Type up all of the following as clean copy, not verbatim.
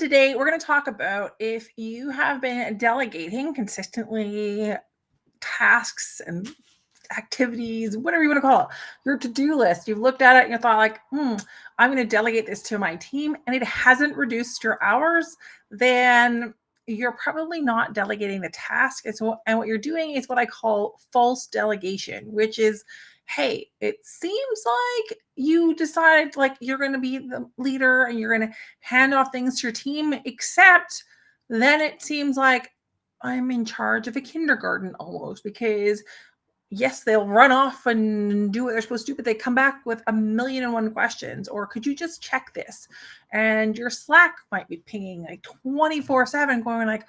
today we're going to talk about if you have been delegating consistently tasks and activities, whatever you want to call it, your to-do list. You've looked at it and you thought like, I'm going to delegate this to my team and it hasn't reduced your hours, then you're probably not delegating the task. And what you're doing is what I call false delegation, which is, hey, it seems like you decided like you're going to be the leader and you're going to hand off things to your team, except then it seems like I'm in charge of a kindergarten almost, because yes, they'll run off and do what they're supposed to do, but they come back with 1,000,001 questions. Or could you just check this? And your Slack might be pinging like 24/7, going like,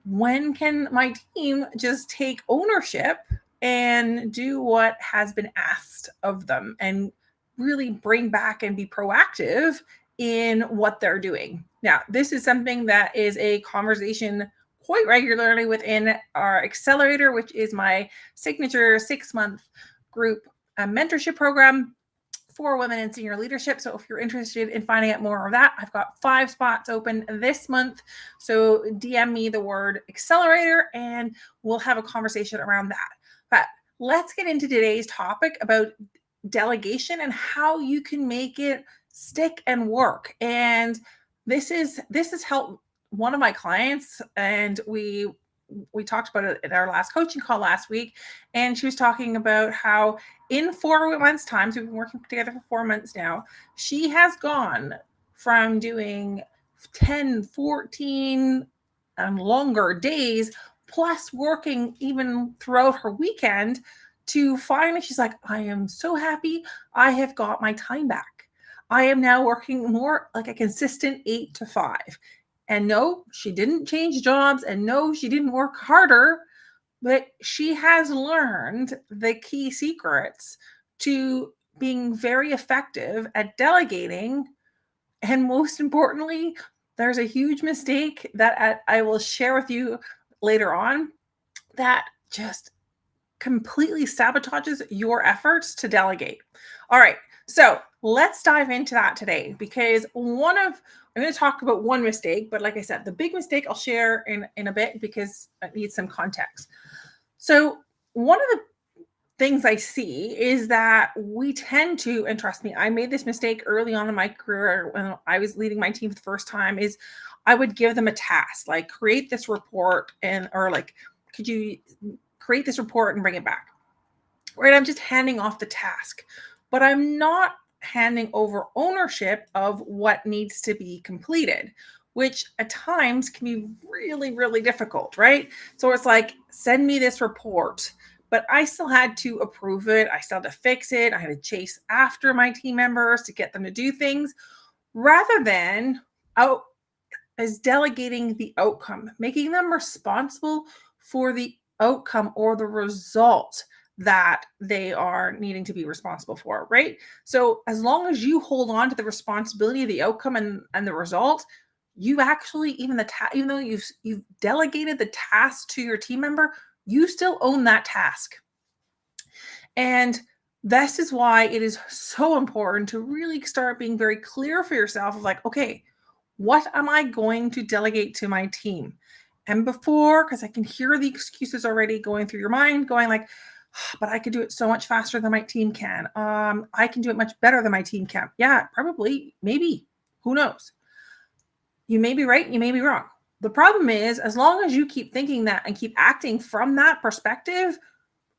when can my team just take ownership and do what has been asked of them and really bring back and be proactive in what they're doing? Now, this is something that is a conversation quite regularly within our accelerator, which is my signature 6-month group mentorship program for women in senior leadership. So if you're interested in finding out more of that, I've got 5 spots open this month. So DM me the word accelerator and we'll have a conversation around that. But let's get into today's topic about delegation and how you can make it stick and work. And this is helped one of my clients, and we talked about it in our last coaching call last week, and she was talking about how in 4 months' time, so we've been working together for 4 months now, she has gone from doing 10, 14 and longer days, plus working even throughout her weekend, to finally she's like, I am so happy I have got my time back. I am now working more like a consistent 8 to 5. And no, she didn't change jobs, and no, she didn't work harder, but she has learned the key secrets to being very effective at delegating. And most importantly, there's a huge mistake that I will share with you later on that just completely sabotages your efforts to delegate. All right, so let's dive into that today, because I'm going to talk about one mistake, but like I said, the big mistake I'll share in a bit because it needs some context. So one of the things I see is that we tend to, and trust me, I made this mistake early on in my career when I was leading my team for the first time, is I would give them a task, like create this report or like, could you create this report and bring it back? Right? I'm just handing off the task, but I'm not handing over ownership of what needs to be completed, which at times can be really, really difficult, right? So it's like, send me this report, but I still had to approve it. I still had to fix it. I had to chase after my team members to get them to do things, rather than as delegating the outcome, making them responsible for the outcome or the result that they are needing to be responsible for, right? So as long as you hold on to the responsibility of the outcome and the result, you actually, even though you've delegated the task to your team member, you still own that task. And this is why it is so important to really start being very clear for yourself of like, okay, what am I going to delegate to my team? And because I can hear the excuses already going through your mind, going like, but I could do it so much faster than my team can. I can do it much better than my team can. Yeah, probably, maybe, who knows? You may be right, you may be wrong. The problem is, as long as you keep thinking that and keep acting from that perspective,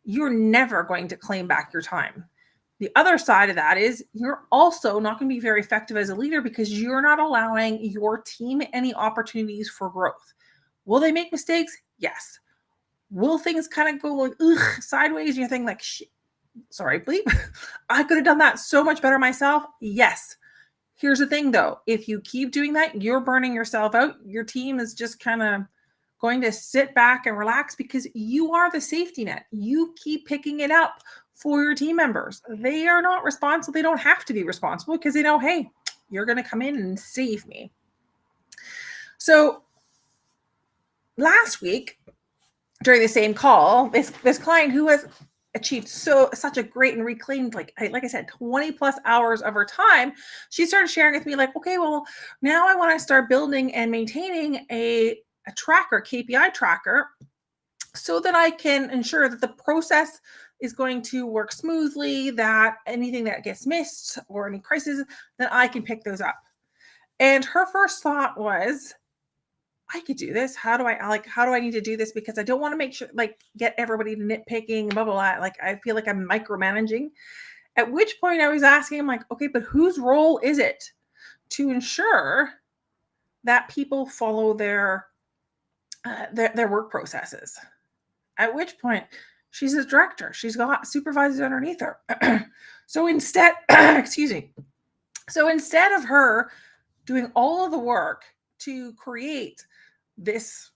you're never going to claim back your time. The other side of that is you're also not going to be very effective as a leader because you're not allowing your team any opportunities for growth. Will they make mistakes? Yes. Will things kind of go like sideways and you think like, sorry, bleep, I could have done that so much better myself? Yes. Here's the thing though, if you keep doing that, you're burning yourself out. Your team is just kind of going to sit back and relax because you are the safety net. You keep picking it up for your team members. They are not responsible. They don't have to be responsible because they know, hey, you're going to come in and save me. So last week, during the same call, this client who has achieved such a great and reclaimed, like I said, 20 plus hours of her time. She started sharing with me like, okay, well, now I want to start building and maintaining a tracker, KPI tracker, so that I can ensure that the process is going to work smoothly, that anything that gets missed or any crises, that I can pick those up. And her first thought was, I could do this. How do I need to do this? Because I don't want to make sure, like, get everybody to nitpicking, blah, blah, blah. Like, I feel like I'm micromanaging. At which point I was asking him, like, okay, but whose role is it to ensure that people follow their work processes? At which point, she's a director. She's got supervisors underneath her. So instead, excuse me. So instead of her doing all of the work to create this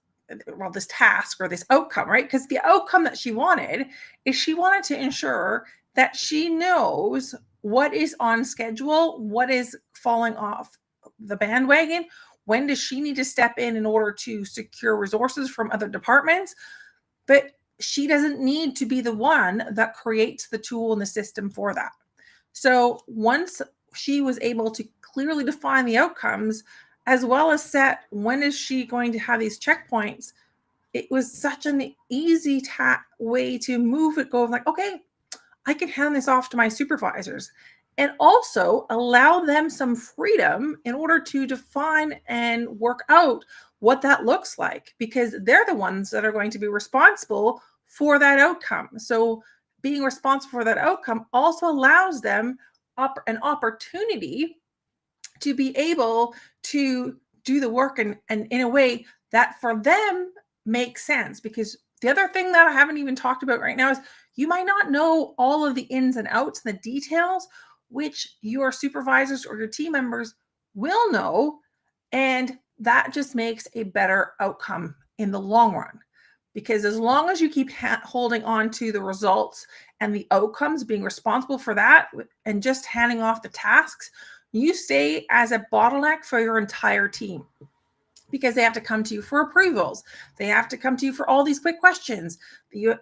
task or this outcome, right? Because the outcome that she wanted is she wanted to ensure that she knows what is on schedule, what is falling off the bandwagon, when does she need to step in order to secure resources from other departments. But she doesn't need to be the one that creates the tool and the system for that. So once she was able to clearly define the outcomes, as well as set when is she going to have these checkpoints, it was such an easy way to move it, go like, okay, I can hand this off to my supervisors, and also allow them some freedom in order to define and work out what that looks like, because they're the ones that are going to be responsible for that outcome. So being responsible for that outcome also allows them an opportunity to be able to do the work and in a way that for them makes sense. Because the other thing that I haven't even talked about right now is you might not know all of the ins and outs and the details, which your supervisors or your team members will know. And that just makes a better outcome in the long run. Because as long as you keep holding on to the results and the outcomes, being responsible for that, and just handing off the tasks, you stay as a bottleneck for your entire team, because they have to come to you for approvals. They have to come to you for all these quick questions.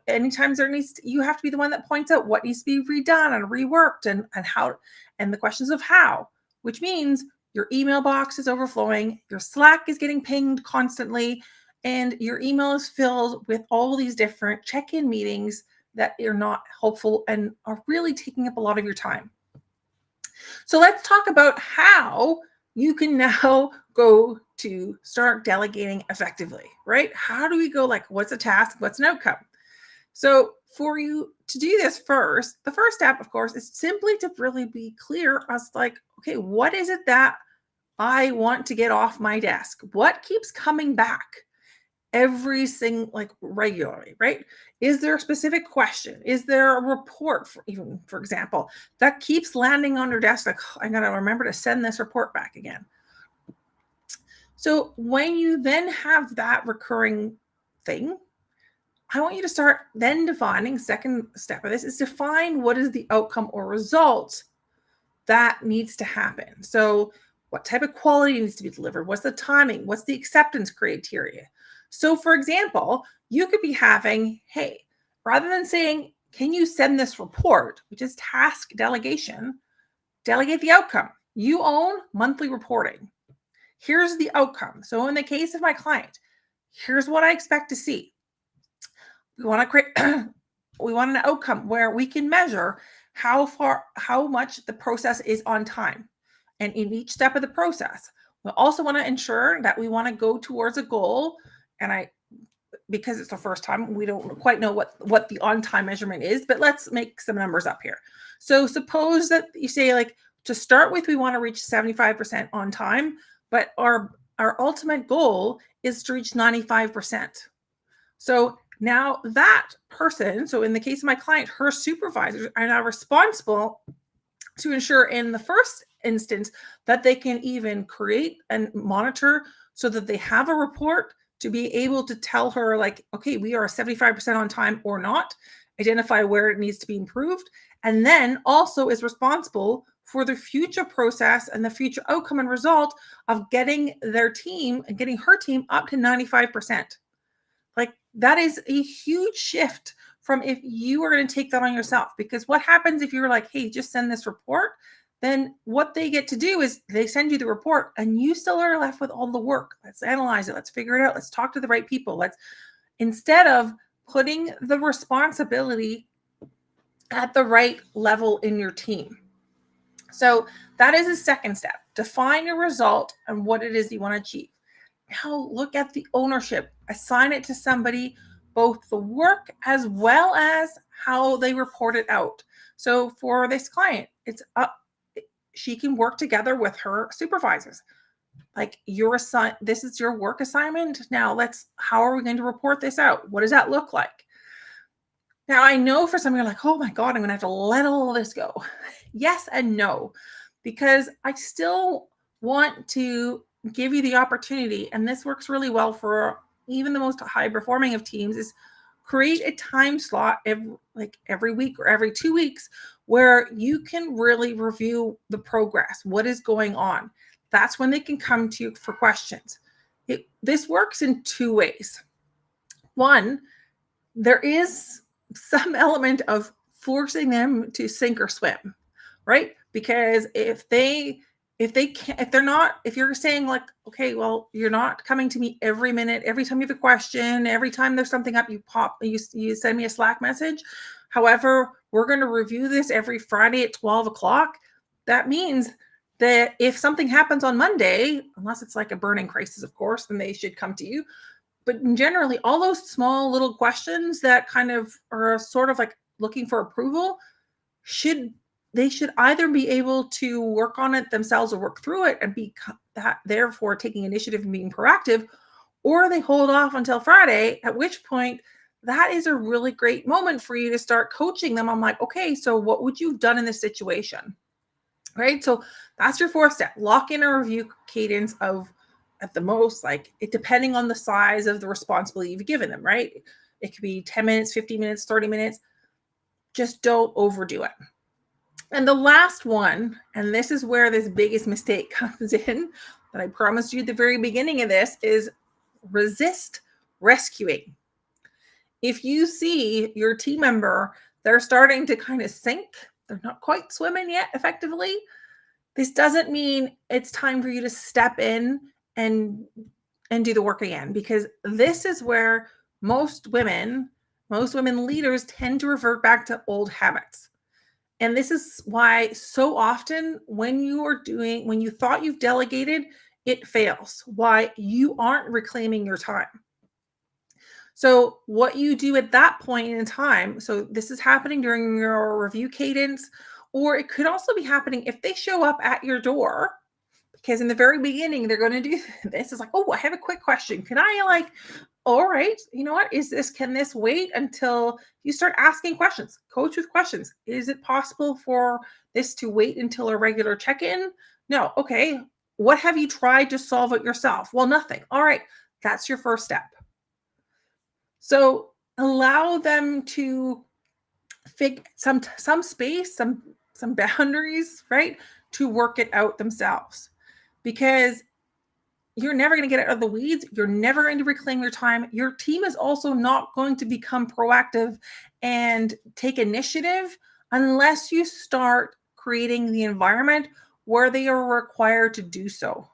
Anytime you have to be the one that points out what needs to be redone and reworked and how, and the questions of how, which means your email box is overflowing, your Slack is getting pinged constantly, and your email is filled with all these different check-in meetings that are not helpful and are really taking up a lot of your time. So let's talk about how you can now go to start delegating effectively, right? How do we go, like, what's a task? What's an outcome? So for you to do this first, the first step, of course, is simply to really be clear as like, okay, what is it that I want to get off my desk? What keeps coming back every single, like, regularly, right? Is there a specific question? Is there a report, for example, that keeps landing on your desk? Like, oh, I got to remember to send this report back again. So when you then have that recurring thing, I want you to start then defining, second step of this is define what is the outcome or result that needs to happen. So what type of quality needs to be delivered? What's the timing? What's the acceptance criteria? So for example, you could be having, hey, rather than saying, can you send this report, which is task delegation, delegate the outcome. You own monthly reporting. Here's the outcome. So in the case of my client, here's what I expect to see. We want to create, we want an outcome where we can measure how much the process is on time. And in each step of the process, we also want to ensure that we want to go towards a goal. And because it's the first time, we don't quite know what the on-time measurement is, but let's make some numbers up here. So suppose that you say, like, to start with, we want to reach 75% on time, but our ultimate goal is to reach 95%. So now that person, so in the case of my client, her supervisors are now responsible to ensure in the first instance that they can even create and monitor so that they have a report to be able to tell her, like, okay, we are 75% on time or not, identify where it needs to be improved, and then also is responsible for the future process and the future outcome and result of getting their team and getting her team up to 95%. Like, that is a huge shift from if you are going to take that on yourself. Because what happens if you're like, hey, just send this report? Then what they get to do is they send you the report and you still are left with all the work. Let's analyze it. Let's figure it out. Let's talk to the right people. Instead of putting the responsibility at the right level in your team. So that is a second step. Define your result and what it is you want to achieve. Now look at the ownership. Assign it to somebody, both the work as well as how they report it out. So for this client, she can work together with her supervisors. Like this is your work assignment. Now how are we going to report this out? What does that look like? Now, I know for some, you're like, oh my God, I'm going to have to let all of this go. Yes and no, because I still want to give you the opportunity, and this works really well for even the most high performing of teams, is create a time slot every week or every 2 weeks where you can really review the progress, what is going on. That's when they can come to you for questions. This works in 2 ways. One, there is some element of forcing them to sink or swim, right? Because if you're saying like, okay, well, you're not coming to me every minute, every time you have a question, every time there's something up, you send me a Slack message. However, we're going to review this every Friday at 12 o'clock. That means that if something happens on Monday, unless it's like a burning crisis, of course, then they should come to you. But generally, all those small little questions that kind of are sort of like looking for approval, they should either be able to work on it themselves or work through it and be therefore taking initiative and being proactive, or they hold off until Friday, at which point that is a really great moment for you to start coaching them. I'm like, okay, so what would you have done in this situation? Right? So that's your 4th step. Lock in a review cadence of, at the most, depending on the size of the responsibility you've given them, right? It could be 10 minutes, 15 minutes, 30 minutes. Just don't overdo it. And the last one, and this is where this biggest mistake comes in, that I promised you at the very beginning of this, is resist rescuing. If you see your team member, they're starting to kind of sink, they're not quite swimming yet effectively, this doesn't mean it's time for you to step in and do the work again, because this is where most women leaders tend to revert back to old habits. And this is why so often when you thought you've delegated, it fails. Why? You aren't reclaiming your time. So what you do at that point in time, so this is happening during your review cadence, or it could also be happening if they show up at your door, because in the very beginning, they're going to do this. It's like, oh, I have a quick question. Can I all right, you know what, can this wait until you start asking questions? Coach with questions. Is it possible for this to wait until a regular check-in? No. Okay. What have you tried to solve it yourself? Well, nothing. All right. That's your first step. So allow them to figure some space, some boundaries, right, to work it out themselves. Because you're never going to get out of the weeds. You're never going to reclaim your time. Your team is also not going to become proactive and take initiative unless you start creating the environment where they are required to do so.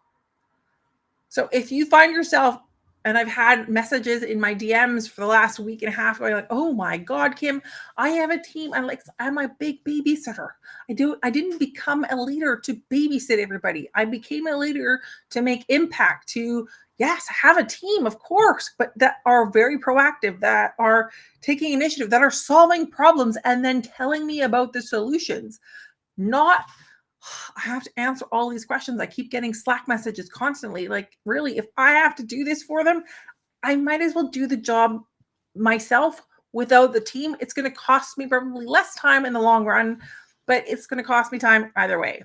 So if you find yourself, and I've had messages in my DMs for the last week and a half going like, oh my God, Kim, I have a team. I'm a big babysitter. I didn't become a leader to babysit everybody. I became a leader to make impact, to, yes, have a team, of course, but that are very proactive, that are taking initiative, that are solving problems and then telling me about the solutions. Not, I have to answer all these questions. I keep getting Slack messages constantly. Like, really, if I have to do this for them, I might as well do the job myself without the team. It's going to cost me probably less time in the long run, but it's going to cost me time either way.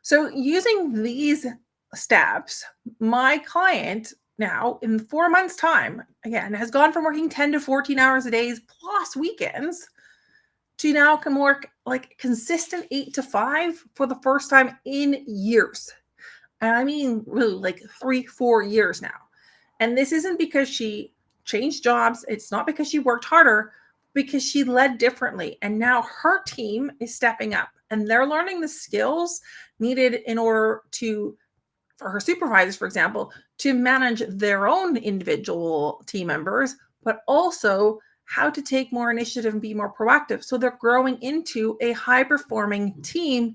So using these steps, my client now in 4 months' time, again, has gone from working 10 to 14 hours a day plus weekends to now can work like consistent 8 to 5 for the first time in years. And I mean, really like 3-4 years now. And this isn't because she changed jobs. It's not because she worked harder, because she led differently. And now her team is stepping up and they're learning the skills needed in order to, for her supervisors, for example, to manage their own individual team members, but also how to take more initiative and be more proactive. So they're growing into a high-performing team,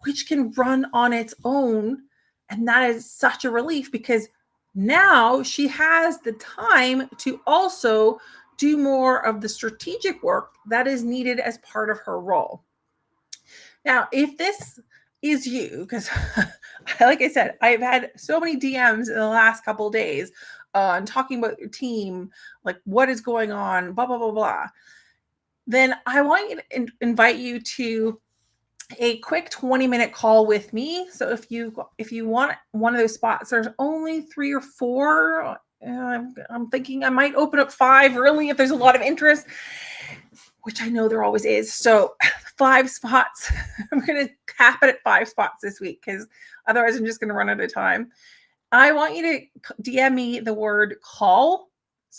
which can run on its own. And that is such a relief because now she has the time to also do more of the strategic work that is needed as part of her role. Now, if this is you, because like I said, I've had so many DMs in the last couple of days on talking about your team, like what is going on, blah, blah, blah, blah. Then I want you to invite you to a quick 20-minute call with me. So if you want one of those spots, there's only 3 or 4. I'm thinking I might open up 5 really if there's a lot of interest, which I know there always is. So 5 spots. I'm going to cap it at 5 spots this week because otherwise I'm just going to run out of time. I want you to DM me the word call,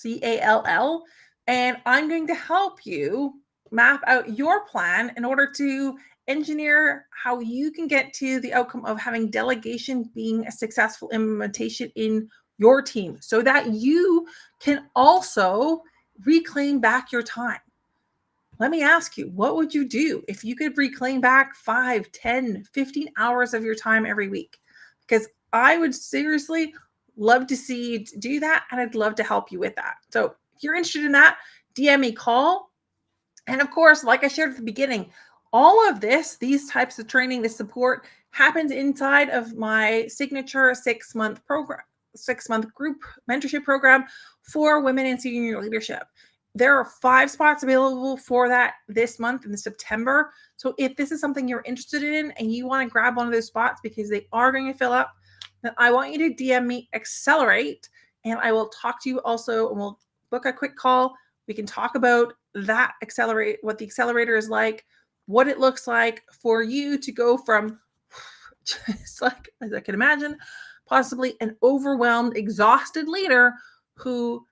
CALL, and I'm going to help you map out your plan in order to engineer how you can get to the outcome of having delegation being a successful implementation in your team so that you can also reclaim back your time. Let me ask you, what would you do if you could reclaim back 5, 10, 15 hours of your time every week? Because I would seriously love to see you do that, and I'd love to help you with that. So if you're interested in that, DM me, call. And of course, like I shared at the beginning, all of this, these types of training, this support happens inside of my signature 6-month program, 6-month group mentorship program for women in senior leadership. There are 5 spots available for that this month in September. So if this is something you're interested in and you want to grab one of those spots because they are going to fill up, then I want you to DM me Accelerate, and I will talk to you also, and we'll book a quick call. We can talk about that accelerate, what the accelerator is like, what it looks like for you to go from just like, as I can imagine, possibly an overwhelmed, exhausted leader who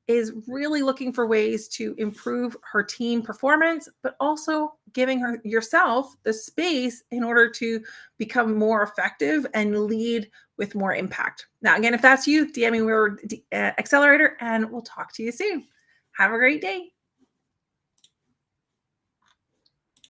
is really looking for ways to improve her team performance, but also giving her yourself the space in order to become more effective and lead with more impact. Now, again, if that's you, DM me word accelerator, and we'll talk to you soon. Have a great day.